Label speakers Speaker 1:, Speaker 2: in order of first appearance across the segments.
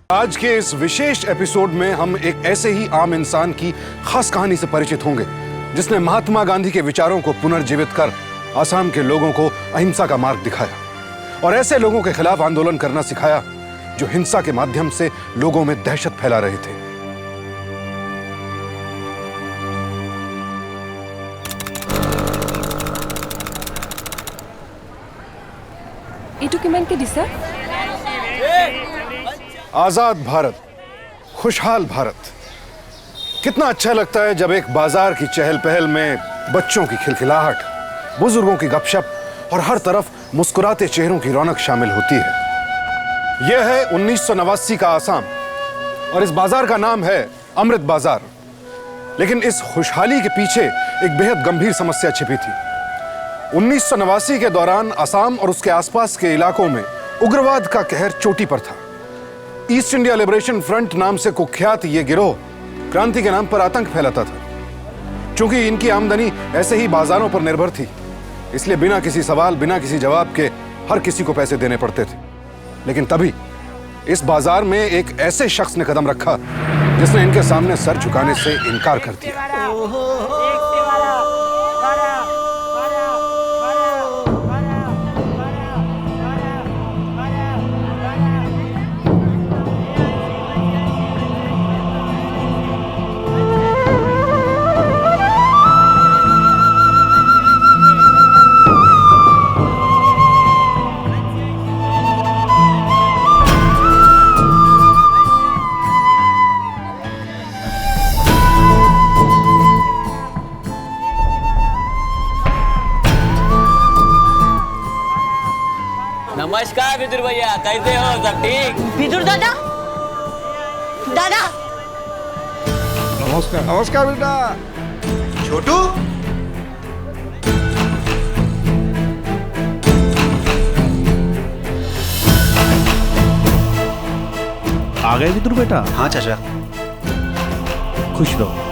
Speaker 1: आज के इस विशेष एपिसोड में हम एक ऐसे ही आम इंसान की खास कहानी से परिचित होंगे जिसने महात्मा गांधी के विचारों को पुनर्जीवित कर असम के लोगों को अहिंसा का मार्ग दिखाया और ऐसे लोगों के खिलाफ आंदोलन करना सिखाया जो हिंसा के माध्यम से लोगों में दहशत फैला रहे थे। आजाद भारत, खुशहाल भारत। कितना अच्छा लगता है जब एक बाजार की चहल पहल में बच्चों की खिलखिलाहट, बुजुर्गों की गपशप और हर तरफ मुस्कुराते चेहरों की रौनक शामिल होती है। यह है 1989 का आसाम और इस बाजार का नाम है अमृत बाजार। लेकिन इस खुशहाली के पीछे एक बेहद गंभीर समस्या छिपी थी। 1989 के दौरान असम और उसके आसपास के इलाकों में उग्रवाद का कहर चोटी पर था। ईस्ट इंडिया लिबरेशन फ्रंट नाम से कुख्यात ये गिरोह क्रांति के नाम पर आतंक फैलाता था। चूंकि इनकी आमदनी ऐसे ही बाजारों पर निर्भर थी, इसलिए बिना किसी सवाल, बिना किसी जवाब के हर किसी को पैसे देने पड़ते थे। लेकिन तभी इस बाजार में एक ऐसे शख्स ने कदम रखा जिसने इनके सामने सर झुकाने से इनकार कर दिया।
Speaker 2: नमस्कार विदुर भैया, कैसे हो? सब ठीक?
Speaker 3: विदुर दादा, दादा।
Speaker 4: नमस्कार। नमस्कार बेटा।
Speaker 5: छोटू,
Speaker 4: आ गए विदुर बेटा?
Speaker 5: हाँ चाचा।
Speaker 4: खुश रहो।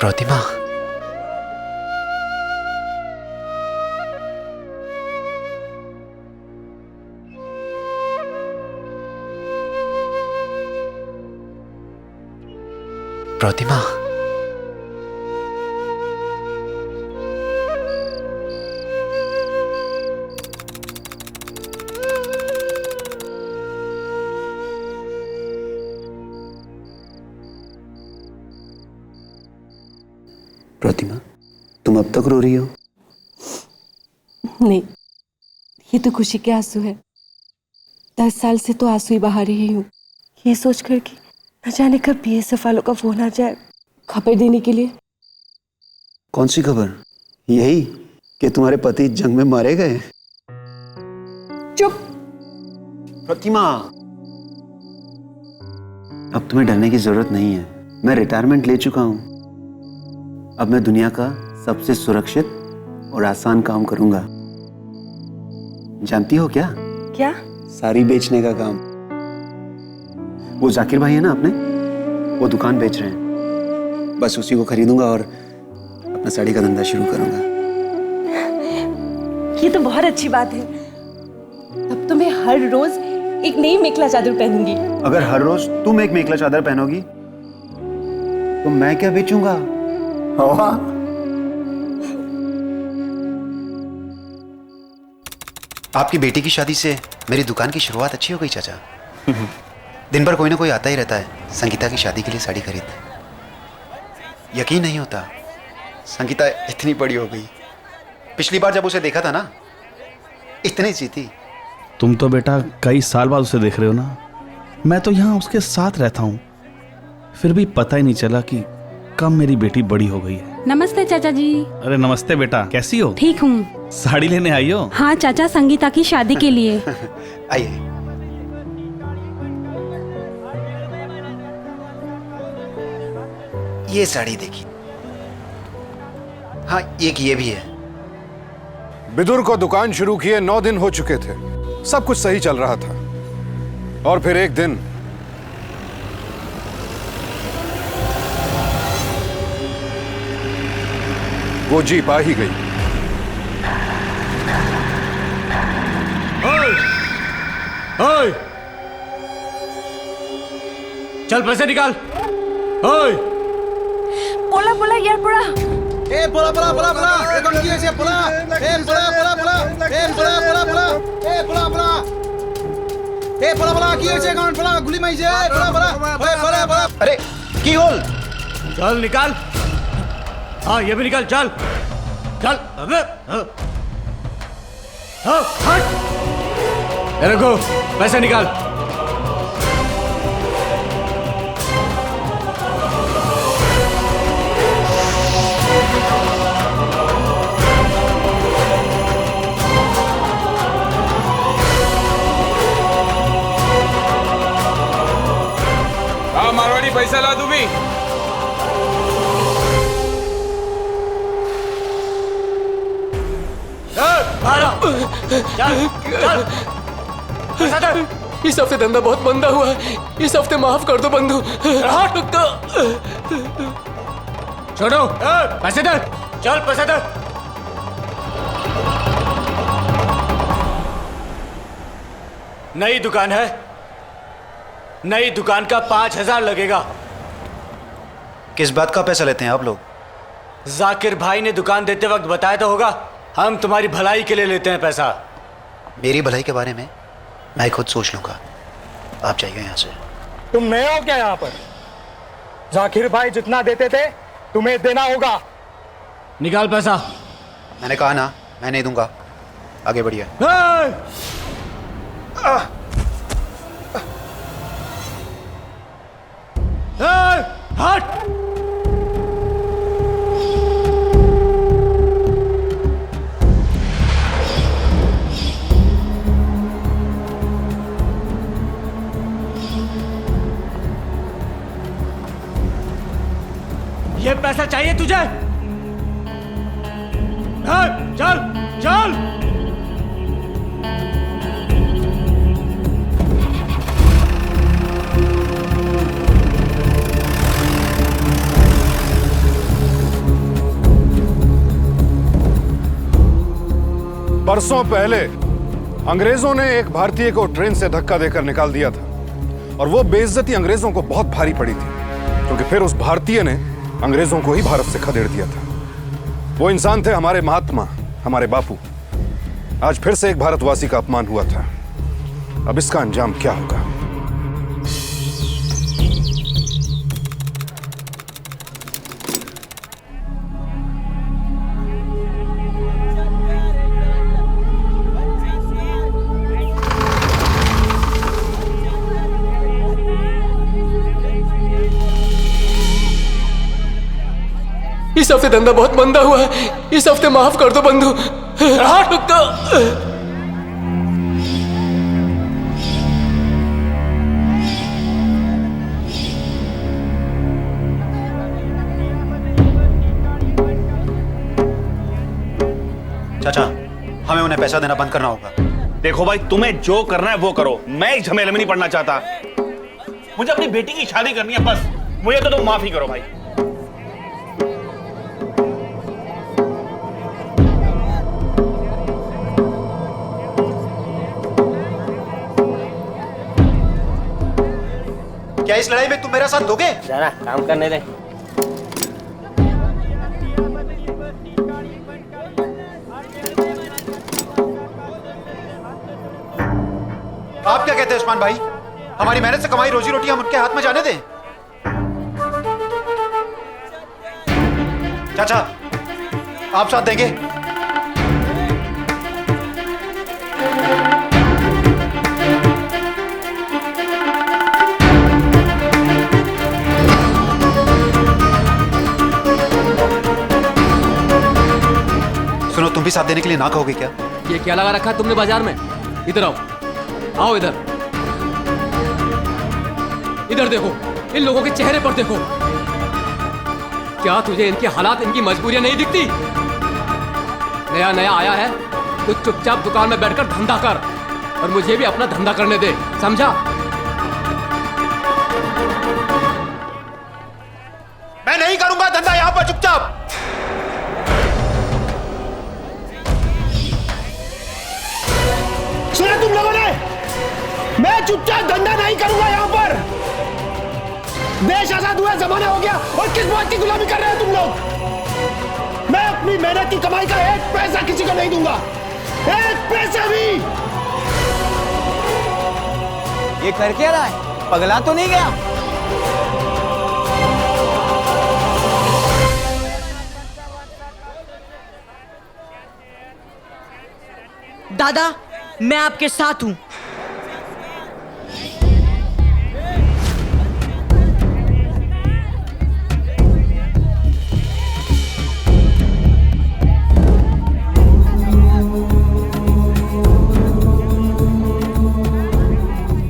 Speaker 5: प्रतिमा, प्रतिमा, प्रतिमा, तुम अब तक रो रही हो?
Speaker 6: नहीं, ये तो खुशी के आंसू है। 10 साल से तो आंसू ही बहा रही हूँ, ये सोचकर कि न जाने कब बीएसएफ वालों का फोन आ जाए खबर देने के लिए।
Speaker 5: कौन सी खबर? यही कि तुम्हारे पति जंग में मारे गए?
Speaker 6: चुप।
Speaker 5: प्रतिमा, अब तुम्हें डरने की जरूरत नहीं है। मैं रिटायरमेंट ले चुका हूं। अब मैं दुनिया का सबसे सुरक्षित और आसान काम करूंगा। जानती हो क्या?
Speaker 6: क्या?
Speaker 5: साड़ी बेचने का काम। वो जाकिर भाई है ना अपने, वो दुकान बेच रहे हैं। बस उसी को खरीदूंगा और अपना साड़ी का धंधा शुरू करूंगा।
Speaker 6: ये तो बहुत अच्छी बात है। अब तो मैं हर रोज एक नई मेखला चादर पहनूंगी।
Speaker 5: अगर हर रोज तुम एक मेखला चादर पहनोगी तो मैं क्या बेचूंगा? हवा। आपकी बेटी की शादी से मेरी दुकान की शुरुआत अच्छी हो गई चाचा। दिन भर कोई ना कोई आता ही रहता है संगीता की शादी के लिए साड़ी खरीदने। यकीन नहीं होता, संगीता इतनी बड़ी हो गई। पिछली बार जब उसे देखा था ना, इतनी सी थी।
Speaker 4: तुम तो बेटा कई साल बाद उसे देख रहे हो ना। मैं तो यहाँ उसके साथ रहता हूँ, फिर भी पता ही नहीं चला कि कब मेरी बेटी बड़ी हो गई है।
Speaker 7: नमस्ते चाचा जी।
Speaker 4: अरे नमस्ते बेटा, कैसी हो?
Speaker 7: ठीक हूँ।
Speaker 4: साड़ी लेने आई हो?
Speaker 7: हाँ चाचा, संगीता की शादी के लिए।
Speaker 5: आइए। ये साड़ी देखिए। हाँ, एक ये भी है।
Speaker 1: विदुर को दुकान शुरू किए 9 दिन हो चुके थे। सब कुछ सही चल रहा था और फिर एक दिन वो जीप आ ही गई।
Speaker 8: ओए! चल पैसे निकाल। ओए!
Speaker 6: पोला पोला यार पोला
Speaker 8: ए पोला पोला पोला पोला ए कौन की ऐसे पोला ए पोला पोला पोला ए पोला पोला पोला ए पोला पोला ए पोला पोला की ऐसे कौन पोला गुली में से पोला पोला ओए पोला पोला
Speaker 5: अरे की होल
Speaker 8: चल निकाल। हाँ ये भी निकाल। चल चल अबे हाँ हट। ये रखो पैसे निकाल।
Speaker 9: हाँ मारवाड़ी पैसा ला तू भी।
Speaker 10: इस हफ्ते धंधा बहुत मंदा हुआ है, इस हफ्ते माफ कर दो बंधु।
Speaker 8: छोड़ो पैसे दे। चल पैसे दे। नई दुकान है, नई दुकान का 5,000 लगेगा।
Speaker 5: किस बात का पैसा लेते हैं आप लोग?
Speaker 8: जाकिर भाई ने दुकान देते वक्त बताया तो होगा। हम तुम्हारी भलाई के लिए लेते हैं पैसा।
Speaker 5: मेरी भलाई के बारे में मैं खुद सोच लूंगा। आप जाइए यहाँ से।
Speaker 11: तुम नए हो क्या यहाँ पर? जाकिर भाई जितना देते थे तुम्हें देना होगा।
Speaker 8: निकाल पैसा।
Speaker 5: मैंने कहा ना मैं नहीं दूंगा। आगे बढ़िए।
Speaker 8: हट। ये पैसा चाहिए तुझे? चल चल।
Speaker 1: बरसों पहले अंग्रेजों ने एक भारतीय को ट्रेन से धक्का देकर निकाल दिया था और वो बेइज्जती अंग्रेजों को बहुत भारी पड़ी थी, क्योंकि फिर उस भारतीय ने अंग्रेजों को ही भारत से खदेड़ दिया था। वो इंसान थे हमारे महात्मा, हमारे बापू। आज फिर से एक भारतवासी का अपमान हुआ था। अब इसका अंजाम क्या होगा?
Speaker 10: इस हफ्ते धंधा बहुत मंदा हुआ है, इस हफ्ते माफ कर दो बंधु।
Speaker 5: चाचा हमें उन्हें पैसा देना बंद करना होगा।
Speaker 4: देखो भाई, तुम्हें जो करना है वो करो। मैं इस झमेले में नहीं पड़ना चाहता। मुझे अपनी बेटी की शादी करनी है बस। मुझे तो तुम माफ ही करो भाई।
Speaker 5: क्या इस लड़ाई में तुम मेरा साथ दोगे?
Speaker 2: जरा काम करने दे।
Speaker 5: आप क्या कहते हैं उस्मान भाई? हमारी मेहनत से कमाई रोजी रोटी हम उनके हाथ में जाने दें? चाचा आप साथ देंगे? सुनो, तुम भी साथ देने के लिए ना कहोगे क्या?
Speaker 10: ये क्या लगा रखा है तुमने बाजार में? इधर आओ, आओ इधर। इधर देखो, इन लोगों के चेहरे पर देखो। क्या तुझे इनके हालात, इनकी मजबूरियां नहीं दिखती? नया नया आया है, तू चुपचाप दुकान में बैठकर धंधा कर और मुझे भी अपना धंधा करने दे, समझा?
Speaker 5: मैं नहीं करूंगा धंधा यहां पर, चुपचाप।
Speaker 11: सुना तुम लोगों ने? मैं चुपचाप धंधा नहीं करूंगा यहां पर। देश आजाद हुआ जमाना हो गया और किस बात की गुलामी कर रहे हो तुम लोग? मैं अपनी मेहनत की कमाई का एक पैसा किसी को नहीं दूंगा, एक पैसा भी।
Speaker 8: ये कर क्या रहा है? पगला तो नहीं गया?
Speaker 3: दादा, मैं आपके साथ हूं।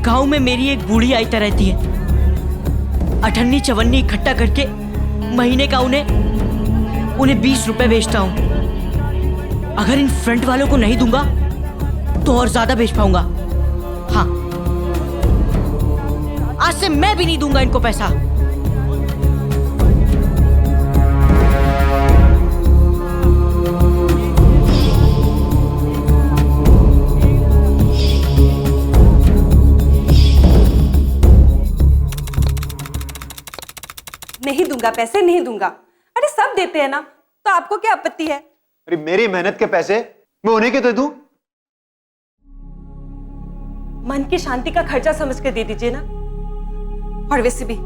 Speaker 3: गांव में मेरी एक बूढ़ी आयता रहती है। अठन्नी चवन्नी इकट्ठा करके महीने का उन्हें 20 रुपए बेचता हूं। अगर इन फ्रंट वालों को नहीं दूंगा तो और ज्यादा बेच पाऊंगा। हाँ, आज से मैं भी नहीं दूंगा इनको पैसा।
Speaker 6: नहीं दूंगा पैसे, नहीं दूंगा। अरे सब देते हैं ना, तो आपको क्या आपत्ति है?
Speaker 5: अरे मेरी मेहनत के पैसे मैं उन्हें क्यों दे दूं?
Speaker 6: मन की शांति का खर्चा समझ के दे दीजिए ना। और वैसे भी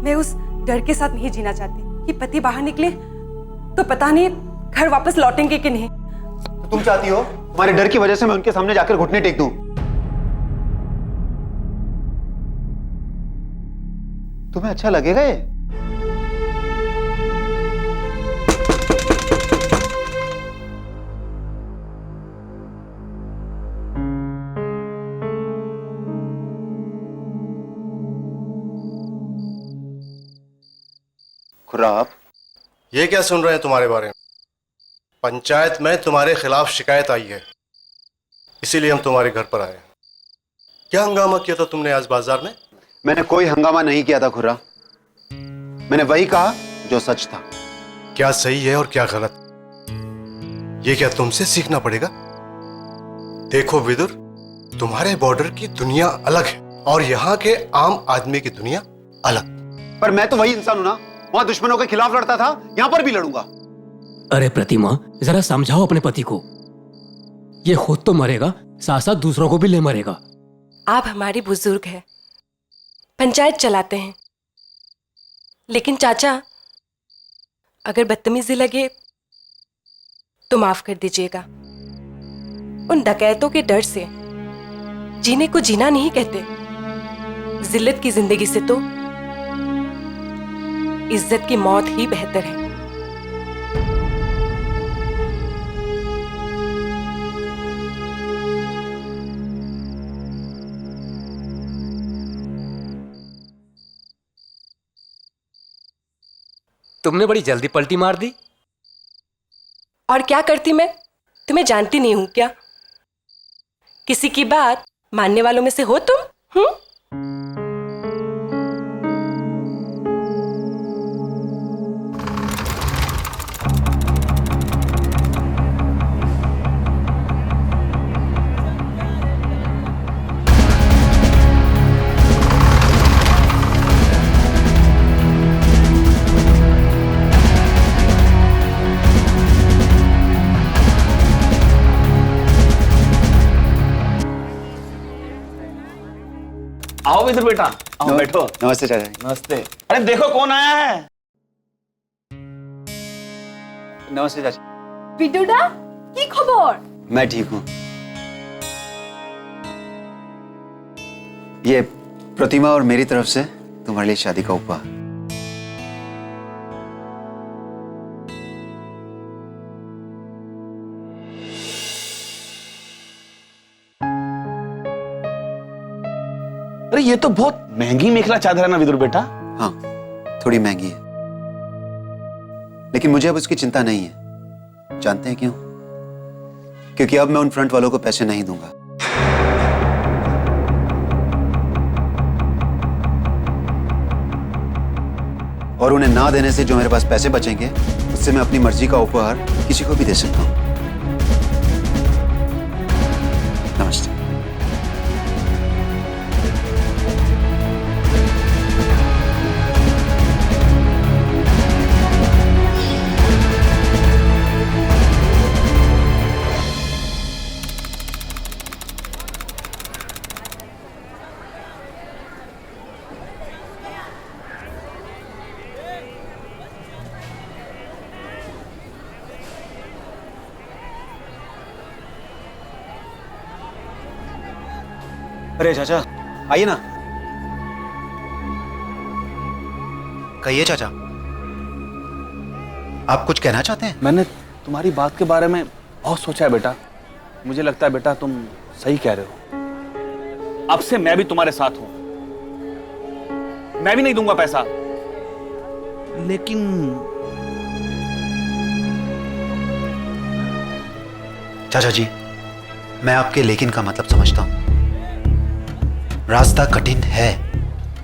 Speaker 6: मैं उस डर के साथ नहीं जीना चाहती कि पति बाहर निकले तो पता नहीं घर वापस लौटेंगे कि नहीं।
Speaker 5: तो तुम चाहती हो हमारे डर की वजह से मैं उनके सामने जाकर घुटने टेक दूं? तुम्हें अच्छा लगेगा ये? खुराब,
Speaker 12: ये क्या सुन रहे हैं तुम्हारे बारे में? पंचायत में तुम्हारे खिलाफ शिकायत आई है, इसीलिए हम तुम्हारे घर पर आए हैं। क्या हंगामा किया था तुमने आज बाजार में?
Speaker 5: मैंने कोई हंगामा नहीं किया था खुर्रा। मैंने वही कहा जो सच था।
Speaker 12: क्या सही है और क्या गलत, ये क्या तुमसे सीखना पड़ेगा? देखो विदुर, तुम्हारे बॉर्डर की दुनिया अलग है और यहाँ के आम आदमी की दुनिया अलग।
Speaker 5: पर मैं तो वही इंसान हूं ना, वहां दुश्मनों के खिलाफ लड़ता था, यहां पर भी लड़ूंगा।
Speaker 10: अरे प्रतिमा, जरा समझाओ अपने पति को। ये खुद तो मरेगा, साथ साथ दूसरों को भी ले मरेगा।
Speaker 6: आप हमारे बुजुर्ग हैं, पंचायत चलाते हैं, लेकिन चाचा अगर बदतमीजी लगे तो माफ कर दीजिएगा। उन डकैतों के डर से जीने को जीना नहीं कहते। जिल्लत की जिंदगी से तो इज्जत की मौत ही बेहतर है।
Speaker 10: तुमने बड़ी जल्दी पलटी मार दी।
Speaker 6: और क्या करती मैं, तुम्हें जानती नहीं हूं क्या? किसी की बात मानने वालों में से हो तुम?
Speaker 4: आओ इधर बेटा, आओ बैठो।
Speaker 5: नमस्ते चाचा।
Speaker 4: नमस्ते। अरे देखो कौन आया है।
Speaker 5: नमस्ते चाचा।
Speaker 6: विदुदा, की खबर?
Speaker 5: मैं ठीक हूं। ये प्रतिमा और मेरी तरफ से तुम्हारे लिए शादी का उपहार।
Speaker 4: अरे ये तो बहुत महंगी मेखला चादर है ना विदुर बेटा?
Speaker 5: हाँ, थोड़ी महंगी है, लेकिन मुझे अब उसकी चिंता नहीं है। जानते हैं क्यों? क्योंकि अब मैं उन फ्रंट वालों को पैसे नहीं दूंगा। और उन्हें ना देने से जो मेरे पास पैसे बचेंगे उससे मैं अपनी मर्जी का उपहार किसी को भी दे सकता हूं। नमस्ते। अरे चाचा आइए ना। कहिए चाचा, आप कुछ कहना चाहते हैं?
Speaker 4: मैंने तुम्हारी बात के बारे में बहुत सोचा है बेटा। मुझे लगता है बेटा तुम सही कह रहे हो। अब से मैं भी तुम्हारे साथ हूं। मैं भी नहीं दूंगा पैसा, लेकिन
Speaker 5: चाचा जी, मैं आपके लेकिन का मतलब समझता हूं। रास्ता कठिन है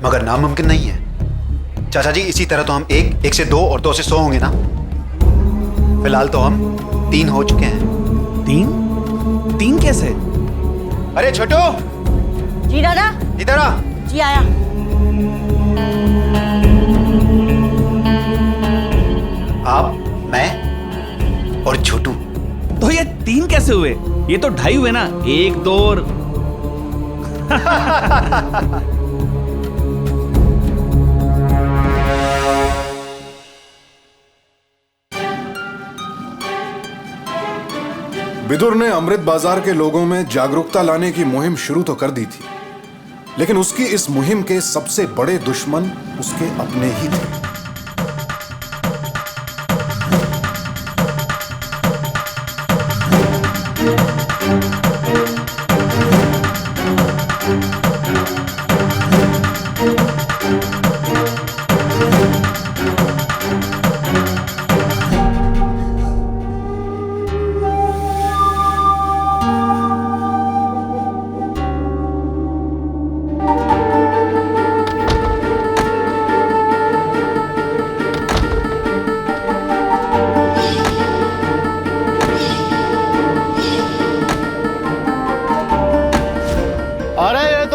Speaker 5: मगर नामुमकिन नहीं है। चाचा जी, इसी तरह तो हम एक से 2 और 2 से 100 होंगे ना। फिलहाल तो हम 3 हो चुके हैं।
Speaker 4: 3 कैसे?
Speaker 5: अरे छोटू।
Speaker 3: जी दादा।
Speaker 5: इधर आ।
Speaker 3: जी आया।
Speaker 5: आप, मैं और छोटू।
Speaker 4: तो ये 3 कैसे हुए? ये तो 2.5 हुए ना। 1, 2 और
Speaker 1: विदुर ने अमृत बाजार के लोगों में जागरूकता लाने की मुहिम शुरू तो कर दी थी, लेकिन उसकी इस मुहिम के सबसे बड़े दुश्मन उसके अपने ही थे।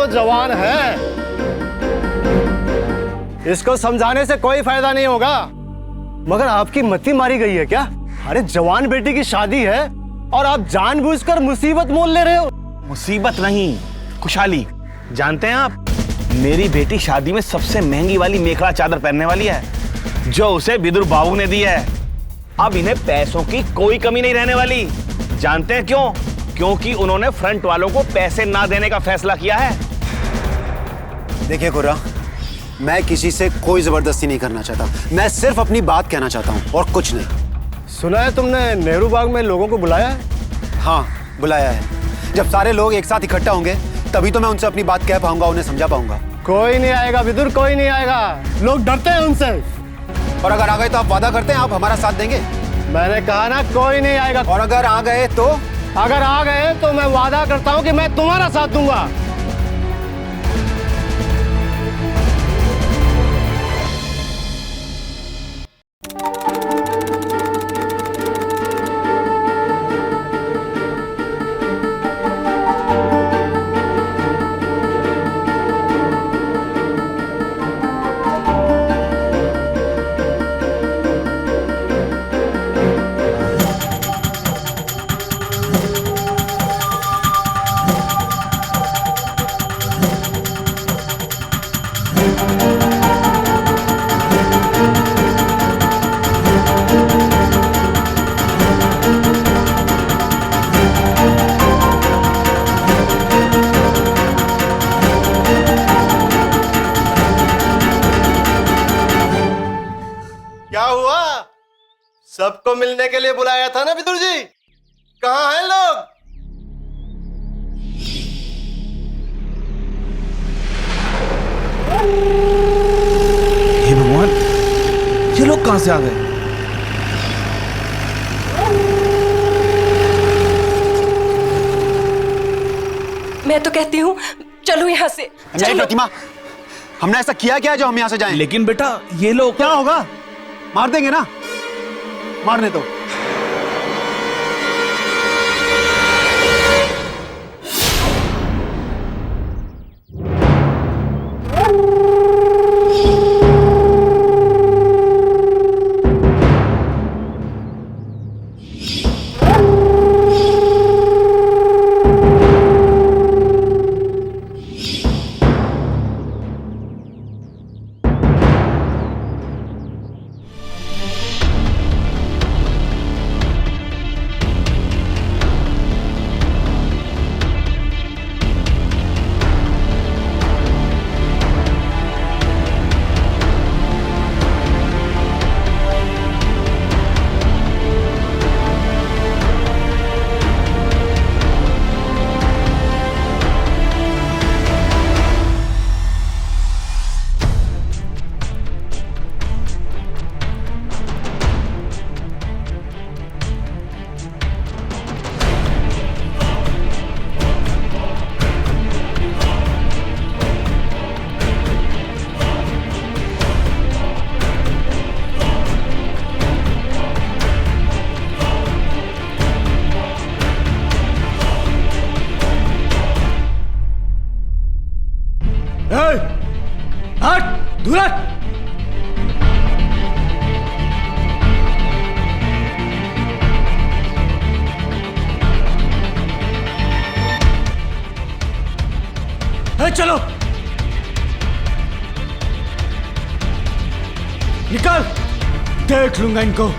Speaker 11: जवान है, इसको समझाने से कोई फायदा नहीं होगा। मगर आपकी मति मारी गई है क्या? अरे जवान बेटी की शादी है और आप जानबूझकर मुसीबत मोल ले रहे हो।
Speaker 4: मुसीबत नहीं, खुशहाली। जानते हैं आप, मेरी बेटी शादी में सबसे महंगी वाली मेखला चादर पहनने वाली है, जो उसे विदुर बाबू ने दी है। अब इन्हें पैसों की कोई कमी नहीं रहने वाली। जानते हैं क्यों? क्योंकि उन्होंने फ्रंट वालों को पैसे ना देने का फैसला किया है।
Speaker 5: देखिए खुर्रा, मैं किसी से कोई जबरदस्ती नहीं करना चाहता। मैं सिर्फ अपनी बात कहना चाहता हूँ और कुछ नहीं।
Speaker 11: सुना है तुमने नेहरू बाग में लोगों को बुलाया है?
Speaker 5: हाँ, बुलाया है। जब सारे लोग एक साथ इकट्ठा होंगे तभी तो मैं उनसे अपनी बात कह पाऊंगा, उन्हें समझा पाऊंगा।
Speaker 11: कोई नहीं आएगा विदुर, कोई नहीं आएगा। लोग डरते हैं उनसे।
Speaker 5: और अगर आ गए तो आप वादा करते हैं आप हमारा साथ देंगे?
Speaker 11: मैंने कहा ना, कोई नहीं आएगा।
Speaker 5: और अगर आ गए तो?
Speaker 11: अगर आ गए तो मैं वादा करता हूँ कि मैं तुम्हारा साथ दूंगा।
Speaker 12: सबको मिलने के लिए बुलाया था ना विदुर जी? कहाँ हैं लोग?
Speaker 4: हे भगवान, ये लोग कहां से आ गए?
Speaker 6: मैं तो कहती हूँ चलो यहाँ से।
Speaker 5: नहीं प्रतिमा, हमने ऐसा किया क्या है जो हम यहाँ से जाएं?
Speaker 4: लेकिन बेटा ये लोग
Speaker 5: क्या होगा? मार देंगे ना, मारने दो।
Speaker 11: हट, दूर हट। चलो निकल, देख लूंगा इनको।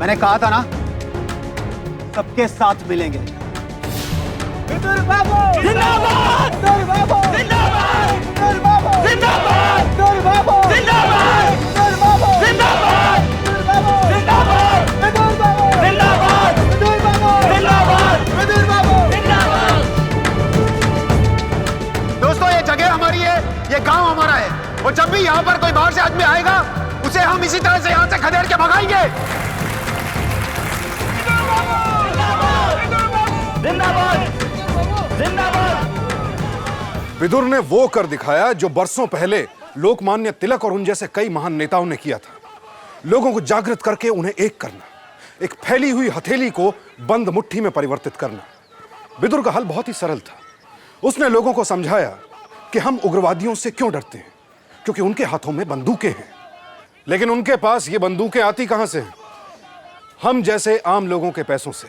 Speaker 5: मैंने कहा था ना, सबके साथ मिलेंगे।
Speaker 11: विदुर बाबू जिंदाबाद, विदुर बाबू जिंदाबाद, विदुर बाबू जिंदाबाद, विदुर बाबू जिंदाबाद, विदुर बाबू जिंदाबाद, विदुर बाबू जिंदाबाद, विदुर बाबू जिंदाबाद, विदुर बाबू जिंदाबाद, विदुर बाबू जिंदाबाद।
Speaker 5: दोस्तों, ये जगह हमारी है, ये गांव हमारा है, और जब भी यहाँ पर कोई बाहर से आदमी आएगा, उसे हम इसी तरह से यहाँ से खदेड़ के भगाएंगे।
Speaker 1: विदुर ने वो कर दिखाया जो बरसों पहले लोकमान्य तिलक और उन जैसे कई महान नेताओं ने किया था। लोगों को जागृत करके उन्हें एक करना, एक फैली हुई हथेली को बंद मुट्ठी में परिवर्तित करना। विदुर का हल बहुत ही सरल था। उसने लोगों को समझाया कि हम उग्रवादियों से क्यों डरते हैं, क्योंकि उनके हाथों में बंदूकें हैं। लेकिन उनके पास ये बंदूकें आती कहां से हैं? हम जैसे आम लोगों के पैसों से।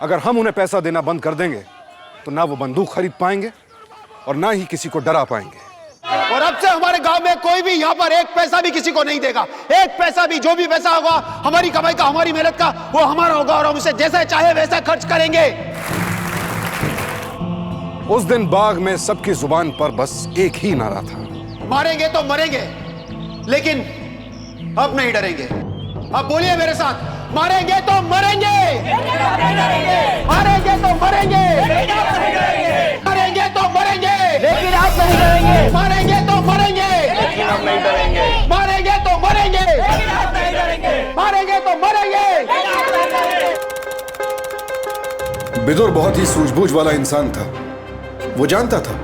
Speaker 1: अगर हम उन्हें पैसा देना बंद कर देंगे तो ना वो बंदूक खरीद पाएंगे और ना ही किसी को डरा पाएंगे।
Speaker 5: और अब से हमारे गांव में कोई भी यहाँ पर एक पैसा भी किसी को नहीं देगा। एक पैसा भी, जो भी पैसा होगा हमारी कमाई का, हमारी मेहनत का, वो हमारा होगा और हम उसे जैसे चाहे वैसा खर्च करेंगे।
Speaker 1: उस दिन बाग में सबकी जुबान पर बस एक ही नारा था,
Speaker 5: मारेंगे तो मरेंगे, लेकिन अब नहीं डरेंगे। अब बोलिए मेरे साथ, मारेंगे तो मरेंगे, मारेंगे तो मरेंगे, मारेंगे तो मरेंगे,
Speaker 11: लेकिन आप नहीं डरेंगे।
Speaker 5: मारेंगे तो मरेंगे,
Speaker 11: लेकिन हम नहीं डरेंगे।
Speaker 5: मारेंगे तो मरेंगे,
Speaker 11: लेकिन आप नहीं डरेंगे।
Speaker 5: मारेंगे तो मरेंगे।
Speaker 1: विदुर बहुत ही सूझबूझ वाला इंसान था। वो जानता था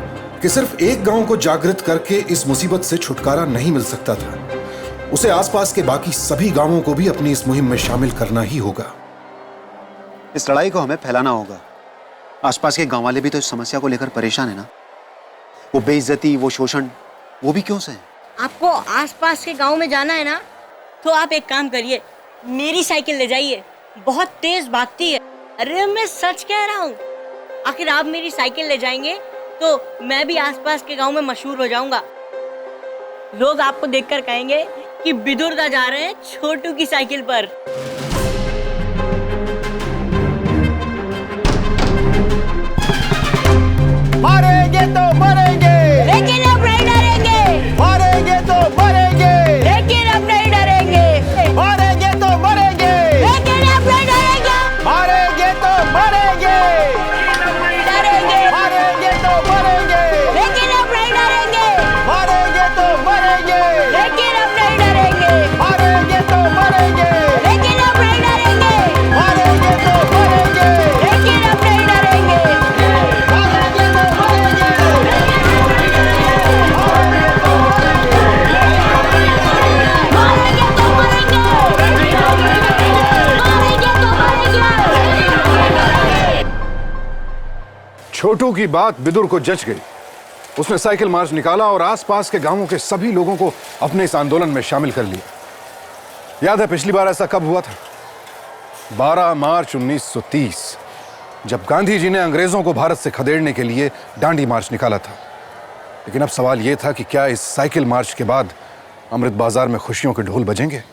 Speaker 1: कि सिर्फ एक गांव को जागृत करके इस मुसीबत से छुटकारा नहीं मिल सकता था। उसे आसपास के बाकी सभी गांवों को भी अपनी इस मुहिम में शामिल करना ही होगा।
Speaker 5: इस लड़ाई को हमें फैलाना होगा। आसपास के गांव वाले भी तो इस समस्या को लेकर परेशान है ना। वो बेइज्जती, वो शोषण, वो भी क्यों से है?
Speaker 3: आपको आसपास के गांव में जाना है ना, तो आप एक काम करिए, मेरी साइकिल ले जाइए, बहुत तेज भागती है। अरे मैं सच कह रहा हूँ। आखिर आप मेरी साइकिल ले जाएंगे तो मैं भी आसपास के गांव में मशहूर हो जाऊंगा। लोग आपको देखकर कहेंगे कि विदुरदा जा रहे हैं छोटू की साइकिल पर।
Speaker 1: छोटू की बात विदुर को जच गई। उसने साइकिल मार्च निकाला और आसपास के गांवों के सभी लोगों को अपने इस आंदोलन में शामिल कर लिया। याद है पिछली बार ऐसा कब हुआ था? 12 मार्च 1930, जब गांधी जी ने अंग्रेजों को भारत से खदेड़ने के लिए डांडी मार्च निकाला था। लेकिन अब सवाल यह था कि क्या इस साइकिल मार्च के बाद अमृत बाजार में खुशियों के ढोल बजेंगे?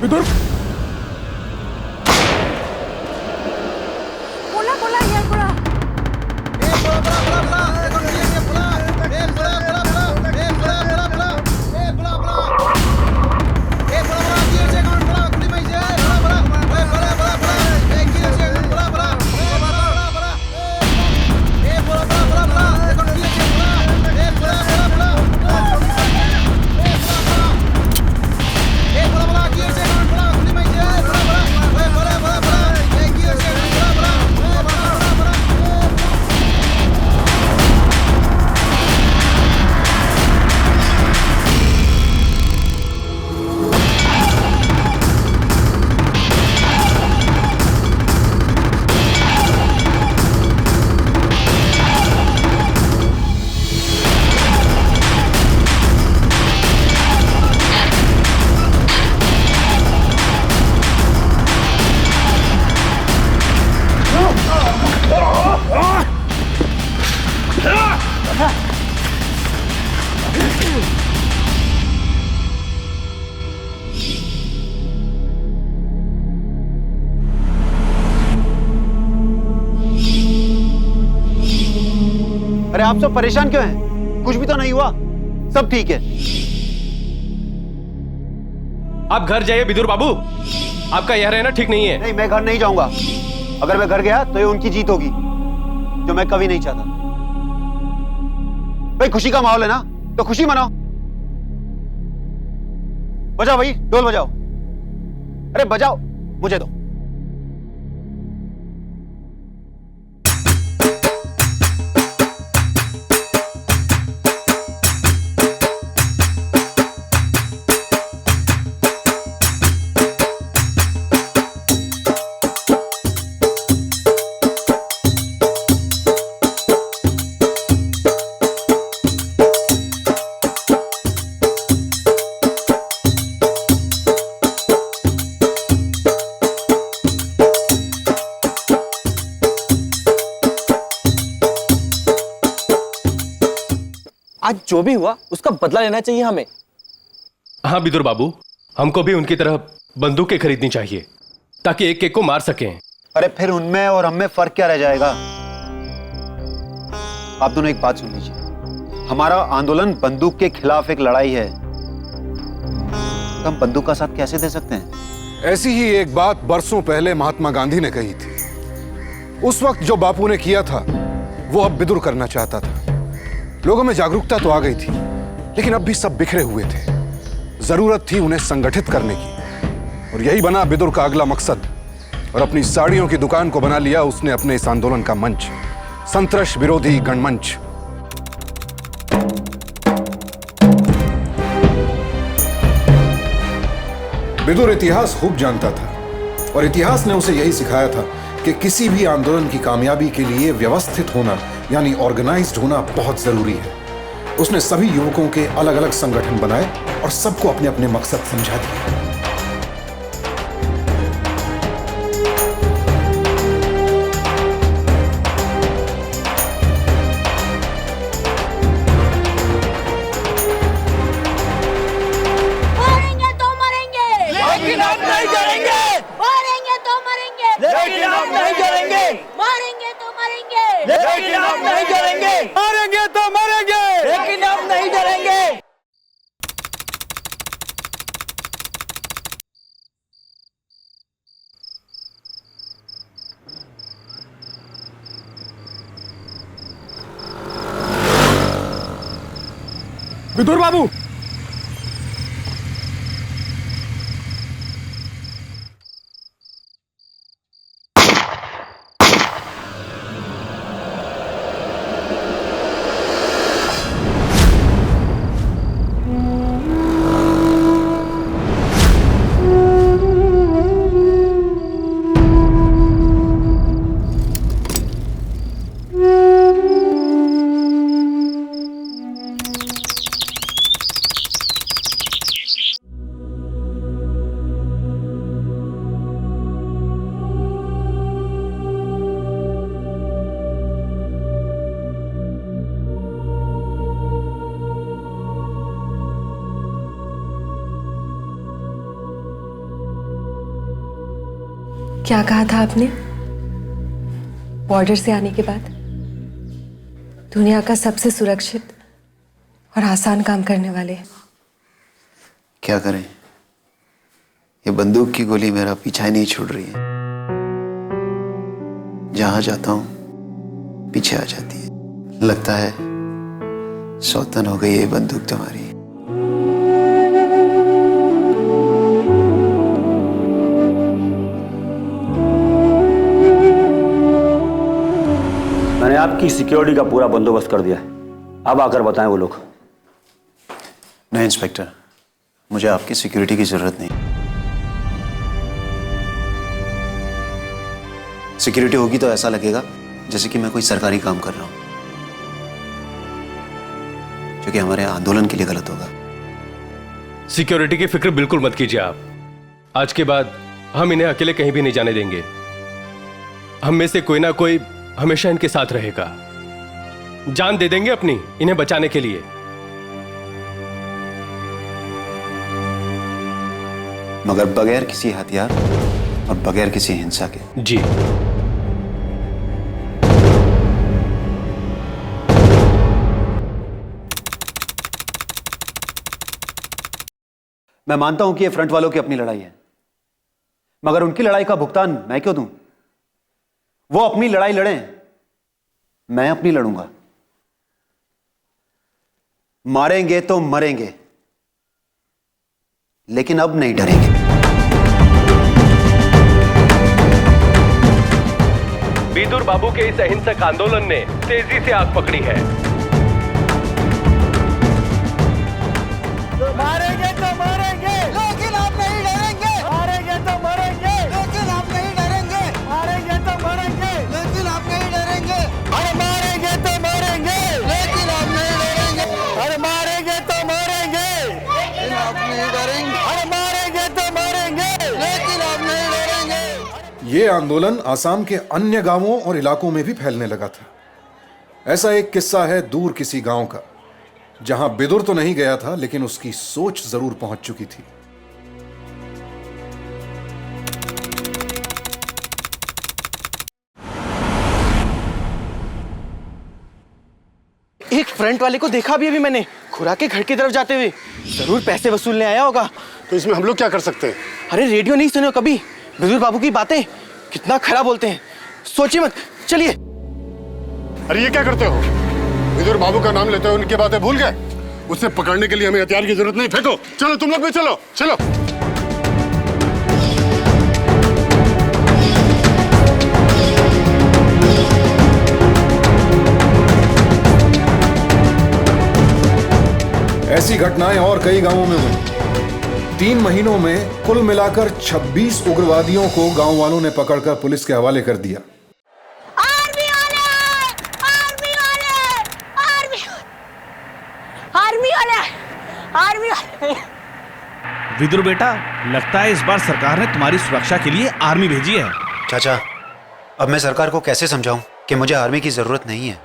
Speaker 1: विदुर,
Speaker 6: बोला बोला ये बोला
Speaker 5: अरे आप सब परेशान क्यों हैं? कुछ भी तो नहीं हुआ, सब ठीक है।
Speaker 10: आप घर जाइए विदुर बाबू, आपका यह रहना ठीक नहीं है।
Speaker 5: नहीं, मैं घर नहीं जाऊंगा। अगर मैं घर गया तो ये उनकी जीत होगी, जो मैं कभी नहीं चाहता। भाई खुशी का माहौल है ना, तो खुशी मनाओ। बजाओ भाई, ढोल बजाओ। अरे बजाओ, मुझे दो।
Speaker 13: आज जो भी हुआ उसका बदला लेना चाहिए हमें।
Speaker 10: हाँ विदुर बाबू, हमको भी उनकी तरह बंदूकें खरीदनी चाहिए ताकि एक एक को मार सकें।
Speaker 5: अरे फिर उनमें और हम में फर्क क्या रह जाएगा? आप दोनों एक बात सुन लीजिए, हमारा आंदोलन बंदूक के खिलाफ एक लड़ाई है। हम बंदूक का साथ कैसे दे सकते हैं?
Speaker 1: ऐसी ही एक बात बरसों पहले महात्मा गांधी ने कही थी। उस वक्त जो बापू ने किया था वो अब विदुर करना चाहता था। लोगों में जागरूकता तो आ गई थी, लेकिन अब भी सब बिखरे हुए थे। जरूरत थी उन्हें संगठित करने की, और यही बना विदुर का अगला मकसद। और अपनी साड़ियों की दुकान को बना लिया उसने अपने इस आंदोलन का मंच, संतरश विरोधी गणमंच। विदुर इतिहास खूब जानता था, और इतिहास ने उसे यही सिखाया था कि किसी भी आंदोलन की कामयाबी के लिए व्यवस्थित होना यानी ऑर्गेनाइज्ड होना बहुत जरूरी है। उसने सभी युवकों के अलग अलग संगठन बनाए और सबको अपने अपने मकसद समझा दिए।
Speaker 6: मारेंगे तो मरेंगे, लेकिन हम नहीं करेंगे। मारेंगे तो मरेंगे, लेकिन हम नहीं करेंगे। मारेंगे तो मरेंगे, लेकिन हम नहीं करेंगे।
Speaker 11: मारेंगे तो मरेंगे,
Speaker 6: लेकिन हम नहीं करेंगे।
Speaker 1: विदुर बाबू,
Speaker 6: क्या कहा था आपने? बॉर्डर से आने के बाद दुनिया का सबसे सुरक्षित और आसान काम करने वाले हैं।
Speaker 5: क्या करें, ये बंदूक की गोली मेरा पीछा ही नहीं छोड़ रही है। जहां जाता हूं पीछे आ जाती है। लगता है सौतन हो गई ये बंदूक तुम्हारी।
Speaker 13: मैंने आपकी सिक्योरिटी का पूरा बंदोबस्त कर दिया है। अब आकर बताएं वो लोग।
Speaker 5: नहीं इंस्पेक्टर, मुझे आपकी सिक्योरिटी की जरूरत नहीं। सिक्योरिटी होगी तो ऐसा लगेगा जैसे कि मैं कोई सरकारी काम कर रहा हूं, जो कि हमारे आंदोलन के लिए गलत होगा।
Speaker 10: सिक्योरिटी की फिक्र बिल्कुल मत कीजिए आप। आज के बाद हम इन्हें अकेले कहीं भी नहीं जाने देंगे। हम में से कोई ना कोई हमेशा इनके साथ रहेगा। जान दे देंगे अपनी इन्हें बचाने के लिए।
Speaker 5: मगर बगैर किसी हथियार और बगैर किसी हिंसा के।
Speaker 10: जी।
Speaker 5: मैं मानता हूं कि ये फ्रंट वालों की अपनी लड़ाई है, मगर उनकी लड़ाई का भुगतान मैं क्यों दूं? वो अपनी लड़ाई लड़ें, मैं अपनी लड़ूंगा। मारेंगे तो मरेंगे, लेकिन अब नहीं डरेंगे।
Speaker 10: विदुर बाबू के इस अहिंसक आंदोलन ने तेजी से आग पकड़ी है।
Speaker 11: मारेंगे तो मारेंगे, लेकिन आप नहीं डरेंगे। मारेंगे तो मरेंगे, लेकिन आप नहीं डरेंगे। मारेंगे तो मरेंगे, लेकिन आप नहीं डरेंगे। अरे मारेंगे तो मारेंगे, लेकिन आप नहीं डरेंगे। अरे मारेंगे तो मारेंगे, लेकिन आप नहीं डरेंगे। अरे मारेंगे तो मारेंगे, लेकिन आप नहीं डरेंगे।
Speaker 1: ये आंदोलन आसाम के अन्य गांवों और इलाकों में भी फैलने लगा था। ऐसा एक किस्सा है दूर किसी गांव का, जहां बिदुर तो नहीं गया था, लेकिन उसकी सोच जरूर पहुंच चुकी थी।
Speaker 13: एक फ्रंट वाले को देखा भी अभी मैंने, खुरा के घर की तरफ जाते हुए। जरूर पैसे वसूलने आया होगा।
Speaker 12: तो इसमें हम लोग क्या कर सकते हैं?
Speaker 13: अरे रेडियो नहीं सुने हो कभी? विदुर बाबू की बातें कितना खराब बोलते हैं, सोचिए मत। चलिए।
Speaker 12: अरे ये क्या करते हो? विदुर बाबू का नाम लेते हो उनकी बातें भूल गए? उसे पकड़ने के लिए हमें हथियार की जरूरत नहीं। फेंको, चलो तुम लोग भी चलो चलो।
Speaker 1: ऐसी घटनाएं और कई गांवों में हुई। 3 महीनों में कुल मिलाकर 26 उग्रवादियों को गांव वालों ने पकड़कर पुलिस के हवाले कर दिया।
Speaker 4: विदुर बेटा, लगता है इस बार सरकार ने तुम्हारी सुरक्षा के लिए आर्मी भेजी है।
Speaker 5: चाचा, अब मैं सरकार को कैसे समझाऊं कि मुझे आर्मी की जरूरत नहीं है?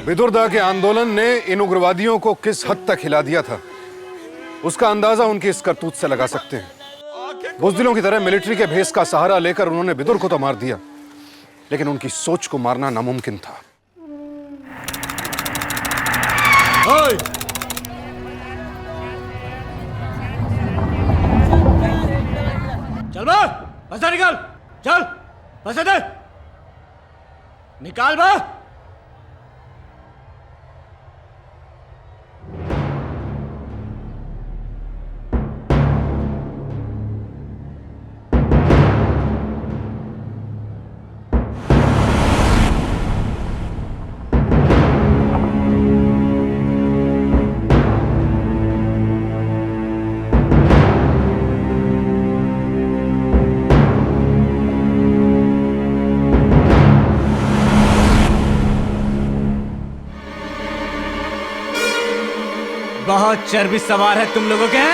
Speaker 1: विदुरदा के आंदोलन ने इन उग्रवादियों को किस हद तक हिला दिया था, उसका अंदाजा उनकी इस करतूत से लगा सकते हैं। बुज़दिलों की तरह मिलिट्री के भेस का सहारा लेकर उन्होंने विदुर को तो मार दिया, लेकिन उनकी सोच को मारना नामुमकिन था।
Speaker 11: चल बा, बसा निकाल, चल, बसा दे, निकाल बा। बहुत चर्बी सवार है तुम लोगों के।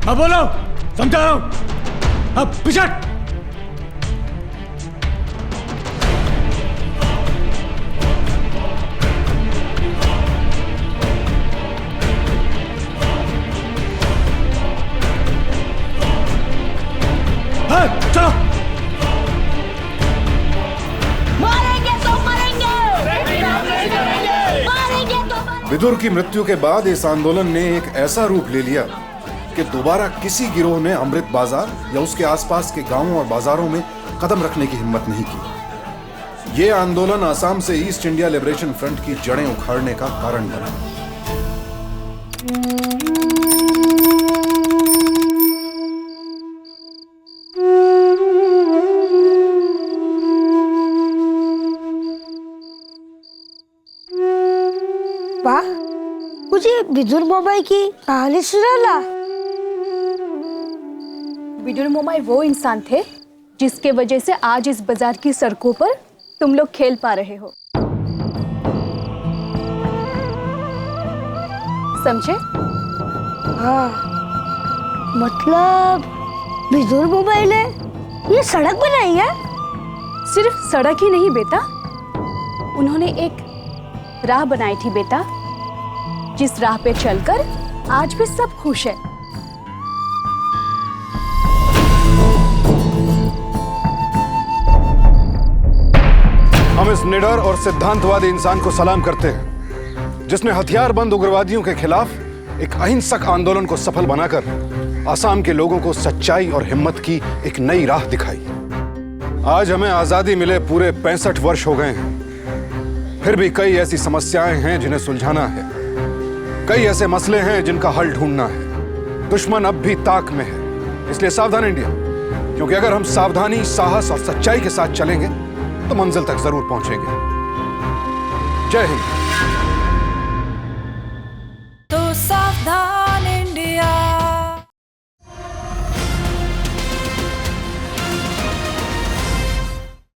Speaker 11: अब बोलो, समझा रहा हूं। अब पीछे चलो।
Speaker 14: मारेंगे तो मारेंगे, मारेंगे तो।
Speaker 1: विदुर की मृत्यु के बाद इस आंदोलन ने एक ऐसा रूप ले लिया कि दोबारा किसी गिरोह ने अमृत बाजार या उसके आसपास के गांवों और बाजारों में कदम रखने की हिम्मत नहीं की। यह आंदोलन असम से ईस्ट इंडिया लिबरेशन फ्रंट की जड़ें उखाड़ने का कारण बना।
Speaker 14: वाह, मुझे विदुर मोमाई की कहानी सुनाला।
Speaker 15: विदुर मोमाई वो इंसान थे जिसके वजह से आज इस बाजार की सड़कों पर तुम लोग खेल पा रहे हो, समझे?
Speaker 14: हाँ, मतलब विदुर मोमाई ने ये सड़क बनाई है?
Speaker 15: सिर्फ सड़क ही नहीं बेटा, उन्होंने एक राह बनाई थी बेटा, जिस राह पे चलकर आज भी सब खुश है।
Speaker 1: हम इस निडर और सिद्धांतवादी इंसान को सलाम करते हैं जिसने हथियारबंद उग्रवादियों के खिलाफ एक अहिंसक आंदोलन को सफल बनाकर असम के लोगों को सच्चाई और हिम्मत की एक नई राह दिखाई। आज हमें आजादी मिले पूरे 65 वर्ष हो गए हैं, फिर भी कई ऐसी समस्याएं हैं जिन्हें सुलझाना है, कई ऐसे मसले हैं जिनका हल ढूंढना है। दुश्मन अब भी ताक में है, इसलिए सावधान इंडिया, क्योंकि अगर हम सावधानी, साहस और सच्चाई के साथ चलेंगे तो मंजिल तक जरूर पहुंचेंगे। जय हिंद।